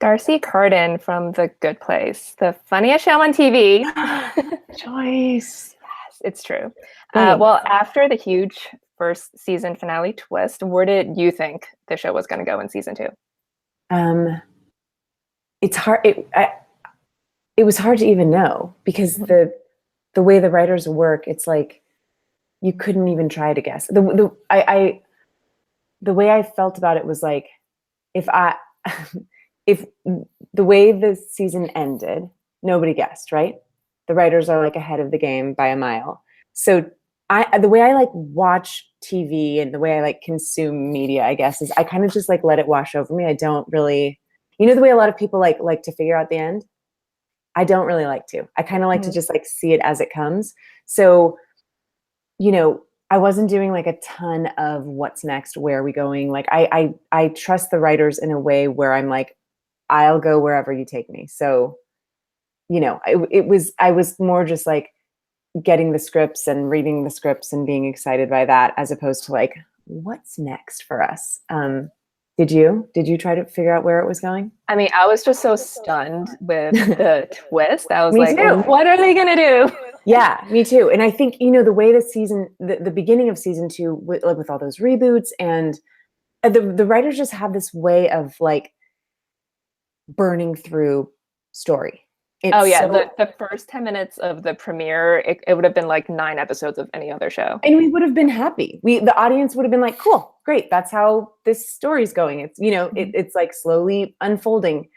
Darcy Carden from The Good Place, the funniest show on TV. Joyce. Yes, it's true. Thanks. Well, after the huge first season finale twist, where did you think the show was going to go in season 2? It's hard. It was hard to even know because the way the writers work, it's like you couldn't even try to guess. The way I felt about it was like if the way the season ended, nobody guessed, right? The writers are like ahead of the game by a mile. So the way I like watch TV and the way I like consume media, I guess, is I kind of just like let it wash over me. I don't really, the way a lot of people like to figure out the end. I don't really like to. I kind of like to just like see it as it comes. So, I wasn't doing like a ton of what's next, where are we going? Like I trust the writers in a way where I'm like, I'll go wherever you take me. So, I was more just like getting the scripts and reading the scripts and being excited by that, as opposed to like, what's next for us? Did you try to figure out where it was going? I mean, I was just so stunned with the twist. I was Me like, too. what are they going to do? Yeah, me too. And I think, the way the beginning of season 2, with all those reboots and the writers just have this way of like burning through story. The first 10 minutes of the premiere, it would have been like 9 episodes of any other show. And we would have been happy. The audience would have been like, cool, great. That's how this story's going. It's, it's like slowly unfolding,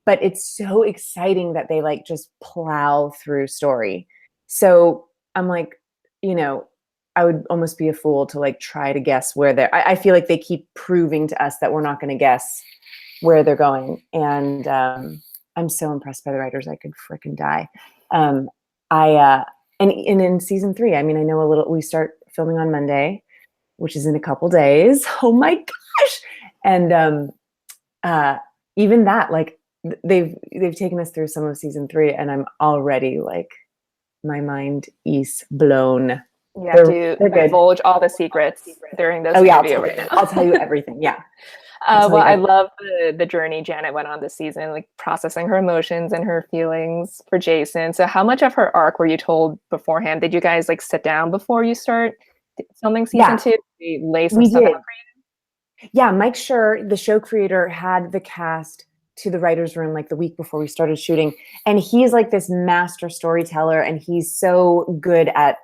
but it's so exciting that they like just plow through story. So I'm like, I would almost be a fool to like try to guess where I feel like they keep proving to us that we're not going to guess where they're going. And I'm so impressed by the writers. I could freaking die. And in season 3, I mean, I know a little, we start filming on Monday, which is in a couple days. Oh my gosh. And even that, like they've taken us through some of season 3 and I'm already like, my mind is blown. You have to divulge all the secrets during this interview right now. I'll tell you everything. Yeah. I love the journey Janet went on this season, like processing her emotions and her feelings for Jason. So how much of her arc were you told beforehand? Did you guys like sit down before you start filming season 2? They lay some stuff out for you? Yeah, Mike Schur, the show creator, had the cast to the writer's room like the week before we started shooting. And he's like this master storyteller, and he's so good at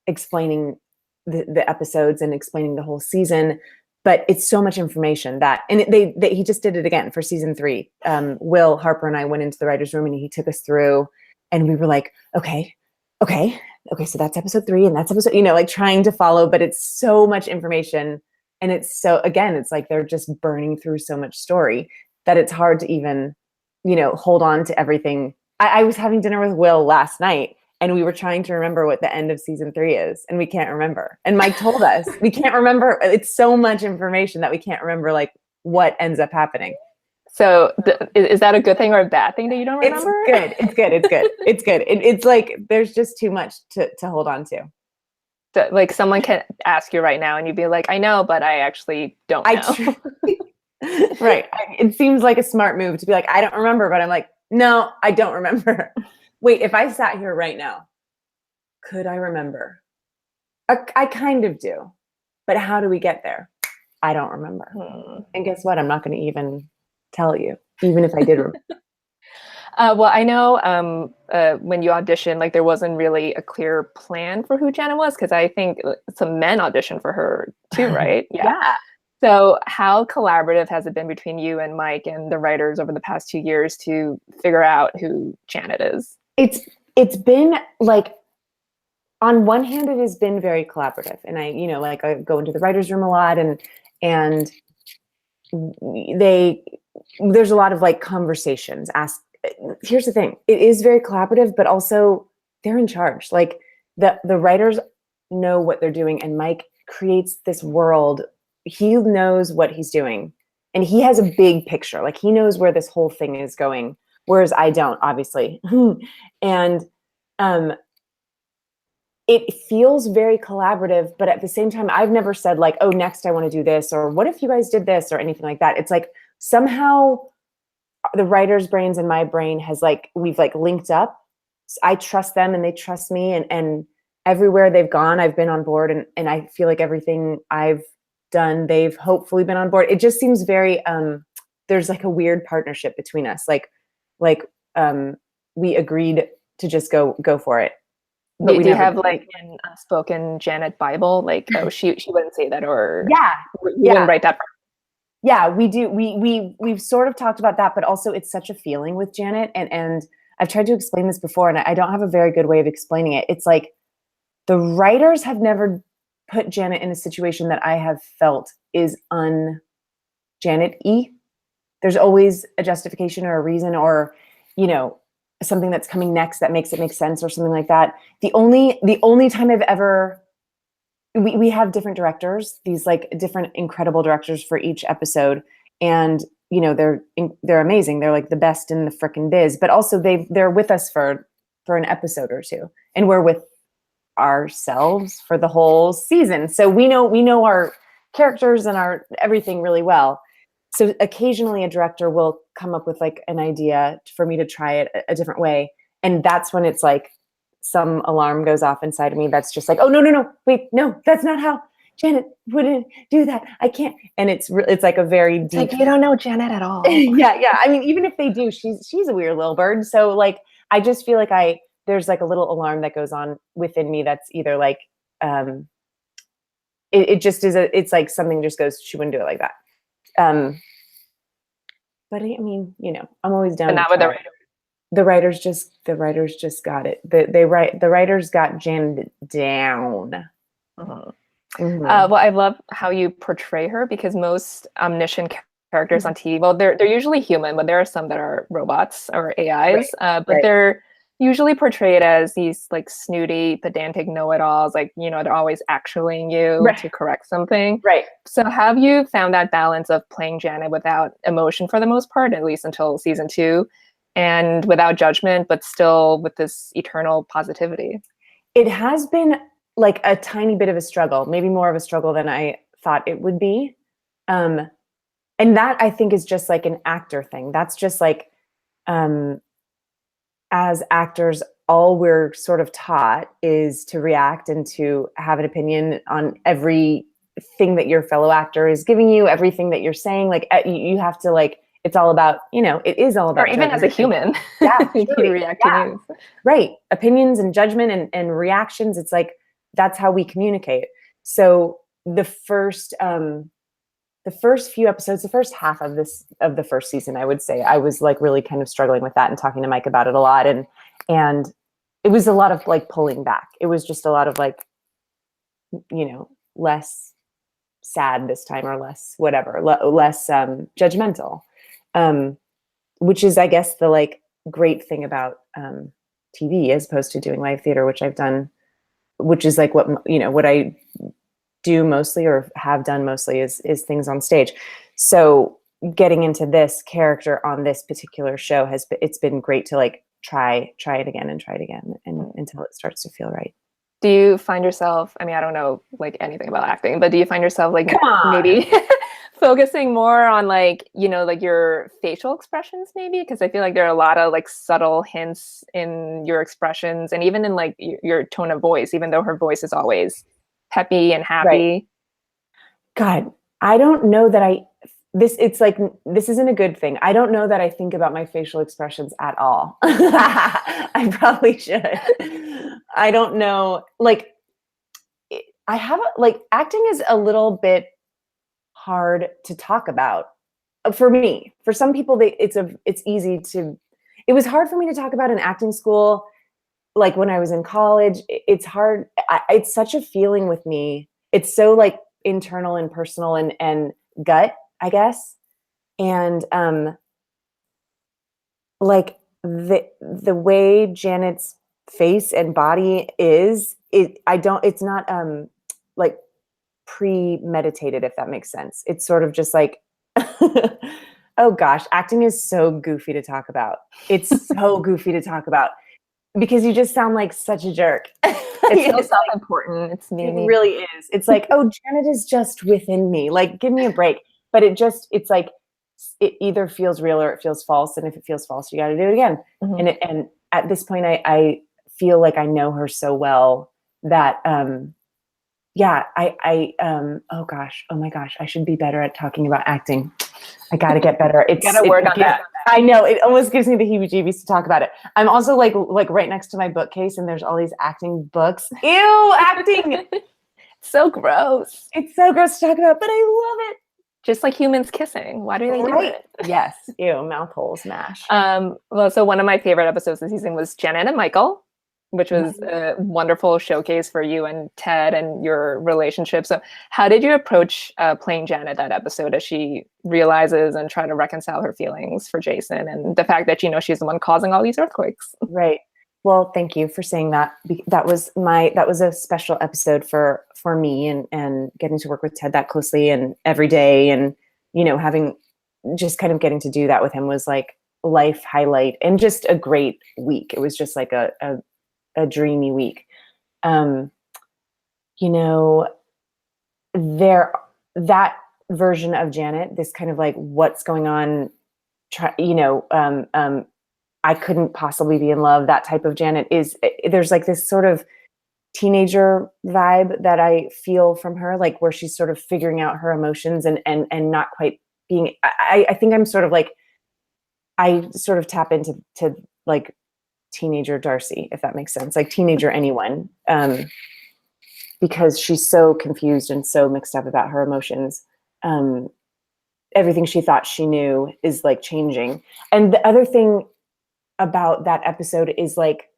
explaining the episodes and explaining the whole season. But it's so much information he just did it again for season 3. Will Harper and I went into the writer's room and he took us through, and we were like, okay. So that's episode 3 and that's episode, like trying to follow, but it's so much information. And it's like, they're just burning through so much story that it's hard to even, hold on to everything. I was having dinner with Will last night, and we were trying to remember what the end of season 3 is, and we can't remember. And Mike told us we can't remember. It's so much information that we can't remember like what ends up happening. So is that a good thing or a bad thing that you don't remember? It's good. It's like there's just too much to hold on to. So, like someone can ask you right now and you'd be like, I know, but I actually don't know. Right. It seems like a smart move to be like, I don't remember, but I'm like, no, I don't remember. Wait, if I sat here right now, could I remember? I kind of do, but how do we get there? I don't remember. And guess what? I'm not going to even tell you, even if I did remember. Well, I know when you auditioned, like there wasn't really a clear plan for who Janet was, because I think some men auditioned for her too, right? Yeah. So how collaborative has it been between you and Mike and the writers over the past 2 years to figure out who Janet is? It's been like, on one hand, it has been very collaborative, and I go into the writer's room a lot, and there's a lot of like conversations. Here's the thing: it is very collaborative, but also they're in charge. Like the writers know what they're doing, and Mike creates this world. He knows what he's doing, and he has a big picture. Like he knows where this whole thing is going, whereas I don't, obviously. And it feels very collaborative, but at the same time, I've never said like, oh, next I want to do this, or what if you guys did this, or anything like that. It's like somehow the writer's brains and my brain has like, we've like linked up. I trust them and they trust me, and everywhere they've gone, I've been on board, and I feel like everything I've done, they've hopefully been on board. It just seems very, there's like a weird partnership between us. Like, we agreed to just go for it. But do you have like an unspoken Janet Bible? Like, oh, she wouldn't say that, or you wouldn't write that part. Yeah, we do. We've sort of talked about that, but also it's such a feeling with Janet, and I've tried to explain this before, and I don't have a very good way of explaining it. It's like the writers have never put Janet in a situation that I have felt is un-Janet-y. There's always a justification or a reason, or, you know, something that's coming next that makes it make sense or something like that. The only time I've ever, we have different directors, these like different incredible directors for each episode. And, you know, they're amazing. They're like the best in the frickin' biz, but also they're with us for an episode or two, and we're with ourselves for the whole season. So we know our characters and our everything really well. So occasionally a director will come up with like an idea for me to try it a different way. And that's when it's like some alarm goes off inside of me. That's just like, oh, no, wait, no, that's not how Janet wouldn't do that. I can't. And it's like a very deep. Like, you don't know Janet at all. Yeah. I mean, even if they do, she's a weird little bird. So like, I just feel like there's like a little alarm that goes on within me. That's either like, it just is it's like something just goes, she wouldn't do it like that. But I mean, you know, I'm always down. But not with the writer. The writers just got it. The writers got Janet down. Mm-hmm. Mm-hmm. Well, I love how you portray her, because most omniscient characters on TV, well, they're usually human, but there are some that are robots or AIs. But they're usually portrayed as these like snooty, pedantic know-it-alls. Like, you know, they're always actuallying you to correct something. Right. So have you found that balance of playing Janet without emotion for the most part, at least until season 2, and without judgment, but still with this eternal positivity? It has been like a tiny bit of a struggle, maybe more of a struggle than I thought it would be. And that, I think, is just like an actor thing. That's just like, as actors, all we're sort of taught is to react and to have an opinion on everything that your fellow actor is giving you, everything that you're saying. Like, you have to like, it's all about, you know, it is all about. Or even as a human, you react to news. Right. Opinions and judgment and reactions. It's like, that's how we communicate. So the first few episodes, the first half of the first season, I would say, I was like really kind of struggling with that and talking to Mike about it a lot. And it was a lot of like pulling back. It was just a lot of like, you know, less sad this time, or less whatever, less judgmental, which is, I guess, the like great thing about TV as opposed to doing live theater, which I've done, which is like what I do mostly, or have done mostly, is things on stage. So getting into this character on this particular show it's been great to like try it again and until it starts to feel right. Do you find yourself, I mean, I don't know like anything about acting, but do you find yourself like maybe focusing more on like, you know, like your facial expressions maybe? Because I feel like there are a lot of like subtle hints in your expressions, and even in like your tone of voice, even though her voice is always peppy and happy. Right. God, I don't know that this isn't a good thing. I don't know that I think about my facial expressions at all. I probably should. I don't know. Like, acting is a little bit hard to talk about for me. For some people, it's easy to. It was hard for me to talk about in acting school. Like when I was in college, it's hard. It's such a feeling with me. It's so like internal and personal and gut, I guess. And like the way Janet's face and body is, it's not like premeditated, if that makes sense. It's sort of just like, oh gosh, acting is so goofy to talk about. It's so goofy to talk about. Because you just sound like such a jerk. It's so self-important. It's me. It really is. It's like, oh, Janet is just within me. Like, give me a break. But it's like, it either feels real or it feels false. And if it feels false, you got to do it again. Mm-hmm. And at this point, I feel like I know her so well that, oh gosh, oh my gosh, I should be better at talking about acting. I got to get better. Gotta work on that. I know, it almost gives me the heebie-jeebies to talk about it. I'm also like right next to my bookcase, and there's all these acting books. Ew, acting. So gross. It's so gross to talk about, but I love it. Just like humans kissing. Why do they do it? Yes. Ew, mouth hole smash. Well, so one of my favorite episodes this season was Janet and Michael, which was a wonderful showcase for you and Ted and your relationship. So how did you approach playing Janet that episode as she realizes and try to reconcile her feelings for Jason and the fact that, she's the one causing all these earthquakes? Right. Well, thank you for saying that. That was a special episode for me, and getting to work with Ted that closely and every day, and, having just kind of getting to do that with him was like life highlight and just a great week. It was just like a dreamy week. That version of Janet, this kind of like what's going on, I couldn't possibly be in love. That type of Janet there's like this sort of teenager vibe that I feel from her, like where she's sort of figuring out her emotions and not quite being, I think I'm sort of like, I sort of tap into like teenager Darcy, if that makes sense, like teenager anyone, because she's so confused and so mixed up about her emotions. Everything she thought she knew is like changing. And the other thing about that episode is like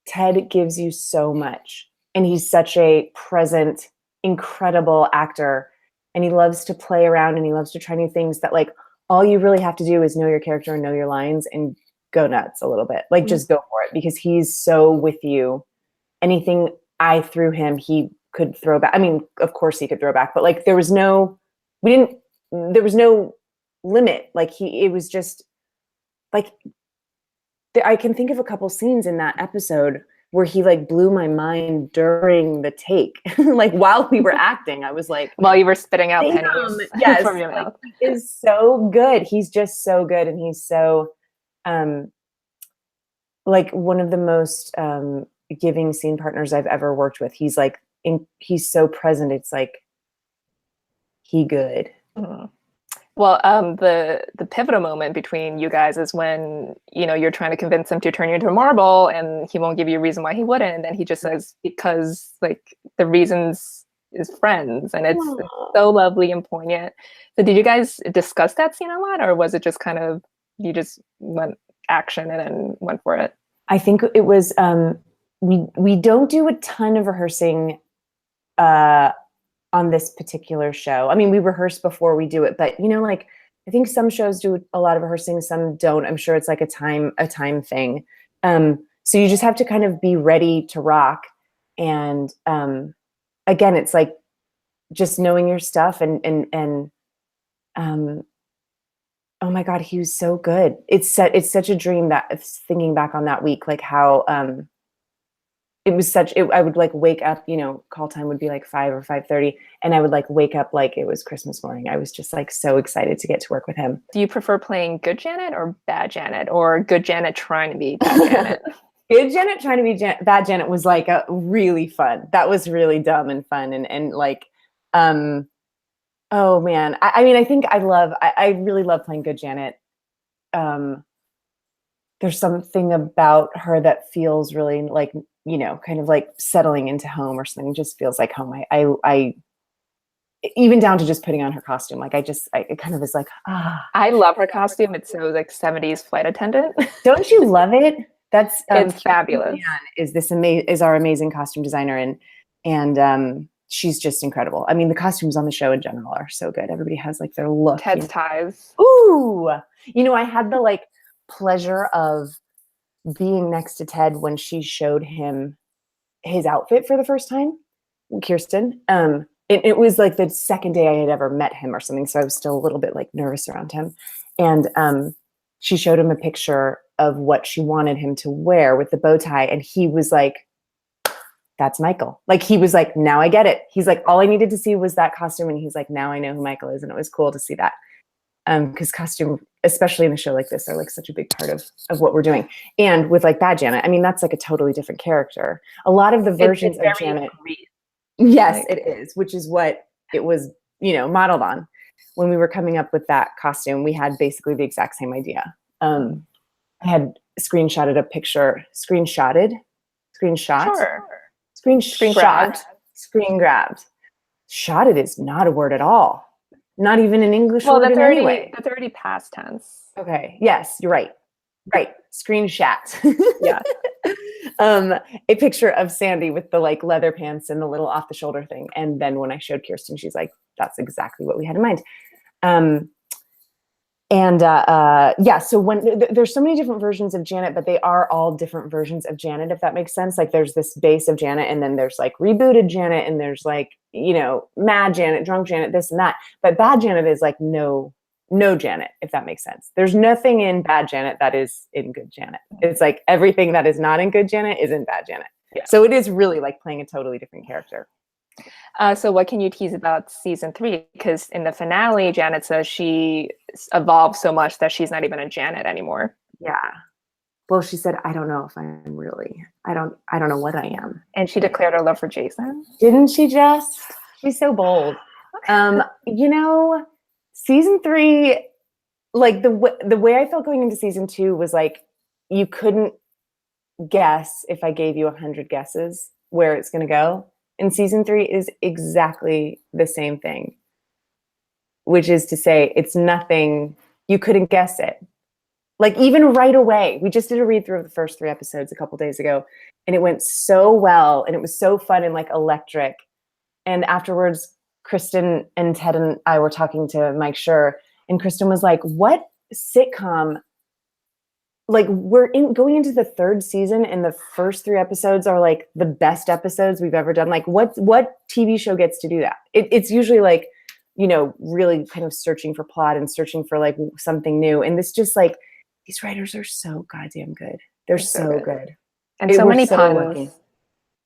Ted gives you so much, and he's such a present, incredible actor, and he loves to play around and he loves to try new things that like all you really have to do is know your character and know your lines and go nuts a little bit, like just go for it, because he's so with you. Anything I threw him, he could throw back. I mean, of course he could throw back, but like there was no limit. Like it was just like, I can think of a couple scenes in that episode where he like blew my mind during the take. Like while we were acting, I was like, while you were spitting out pennies yes, from your mouth. He is so good. He's just so good. And he's so, like one of the most giving scene partners I've ever worked with. He's like, he's so present. It's like, he good. Mm-hmm. Well, the pivotal moment between you guys is when, you're trying to convince him to turn you into a marble, and he won't give you a reason why he wouldn't. And then he just says, because like the reasons is friends. And it's so lovely and poignant. So did you guys discuss that scene a lot, or was it just kind of, you just went action and then went for it? I think it was, we don't do a ton of rehearsing, on this particular show. I mean, we rehearse before we do it, but like I think some shows do a lot of rehearsing, some don't. I'm sure it's like a time thing. So you just have to kind of be ready to rock. And again, it's like just knowing your stuff and oh my God, he was so good. It's such a dream that thinking back on that week, like how it was I would like wake up, call time would be like 5 or 5:30. And I would like wake up like it was Christmas morning. I was just like so excited to get to work with him. Do you prefer playing good Janet or bad Janet, or good Janet trying to be bad Janet? Good Janet trying to be bad Janet was like a really fun. That was really dumb and fun. And like, oh man. I mean, I think I really love playing good Janet. There's something about her that feels really like, kind of like settling into home or something. Just feels like home. I even down to just putting on her costume. Like it kind of is like, I love her costume. It's so like 70s flight attendant. Don't you love it? That's it's fabulous. Is our amazing costume designer, and she's just incredible. I mean, the costumes on the show in general are so good. Everybody has like their look. Ted's ties. Ooh, I had the like pleasure of being next to Ted when she showed him his outfit for the first time, Kristen. It was like the second day I had ever met him or something, so I was still a little bit like nervous around him. And she showed him a picture of what she wanted him to wear with the bow tie, and he was like, that's Michael. Like he was like, now I get it. He's like, all I needed to see was that costume, and he's like, now I know who Michael is. And it was cool to see that. because costume, especially in a show like this, are like such a big part of what we're doing. And with like Bad Janet, I mean, that's like a totally different character. A lot of the versions of Janet, yes, it is, which is what it was, modeled on. When we were coming up with that costume, we had basically the exact same idea. I had screenshot, screen grabbed. Shotted is not a word at all. Not even an English word in any way. That's already past tense. Okay. Yes, you're right. Right. Screenshot. Yeah. A picture of Sandy with the like leather pants and the little off the shoulder thing. And then when I showed Kirsten, she's like, that's exactly what we had in mind. So when there's so many different versions of Janet, but they are all different versions of Janet, if that makes sense. Like there's this base of Janet, and then there's like rebooted Janet, and there's like, mad Janet, drunk Janet, this and that. But Bad Janet is like no Janet, if that makes sense. There's nothing in Bad Janet that is in Good Janet. It's like everything that is not in Good Janet is in Bad Janet. Yeah. So it is really like playing a totally different character. So what can you tease about season 3? Because in the finale, Janet says she evolved so much that she's not even a Janet anymore. Yeah. Well, she said, I don't know if I'm really, I don't know what I am. And she declared her love for Jason. Didn't she just? She's so bold. Season 3, like the way I felt going into season 2 was like, you couldn't guess if I gave you 100 guesses where it's going to go. And season 3 is exactly the same thing, which is to say it's nothing, you couldn't guess it. Like even right away, we just did a read through of the first 3 episodes a couple days ago, and it went so well, and it was so fun and like electric. And afterwards, Kristen and Ted and I were talking to Mike Schur, and Kristen was like, what sitcom, like we're going into the 3rd season, and the first 3 episodes are like the best episodes we've ever done. Like what TV show gets to do that? It's usually like, really kind of searching for plot and searching for like something new. And this just like, these writers are so goddamn good. They're so good. And so many puns.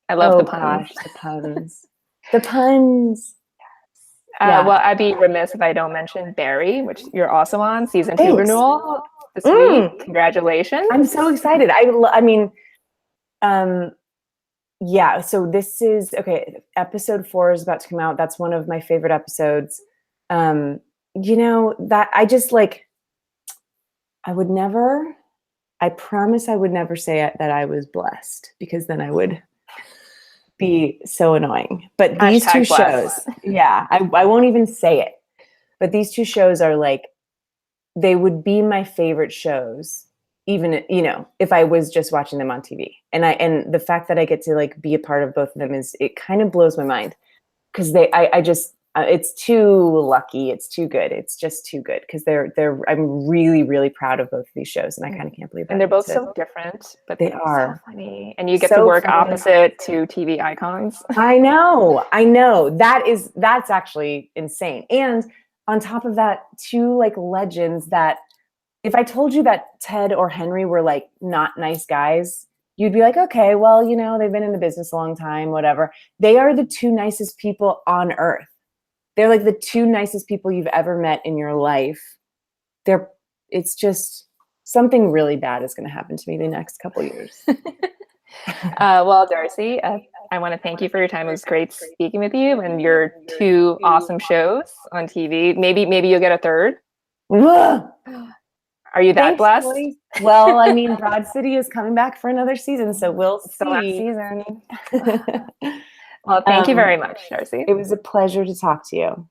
I love the puns. Gosh, the puns. The puns. Well, I'd be remiss if I don't mention Barry, which you're also on season 2 renewal this week. Congratulations. I'm so excited. So this is, okay, episode 4 is about to come out. That's one of my favorite episodes. That I just like, I promise I would never say it, that I was blessed, because then I would be so annoying. But these two shows, I won't even say it, but these 2 shows are like, they would be my favorite shows, even, if I was just watching them on TV. And the fact that I get to like be a part of both of them it kind of blows my mind, because it's too lucky. It's too good. It's just too good, because I'm really, really proud of both of these shows, and I kind of can't believe that. And they're both so different, but they are so funny. And you get to work opposite 2 TV icons. I know. That's actually insane. And on top of that, 2 like legends that, if I told you that Ted or Henry were like not nice guys, you'd be like, okay, well, they've been in the business a long time, whatever. They are the 2 nicest people on earth. They're like the 2 nicest people you've ever met in your life. It's just something really bad is going to happen to me the next couple years. Well, Darcy, I want to thank you for your time. It was great speaking with you, and your 2 awesome shows on TV. Maybe you'll get a 3rd. Are you that blessed? Boy. Well, I mean, Broad City is coming back for another season, so we'll see. Last season. Well, thank you very much, Darcy. It was a pleasure to talk to you.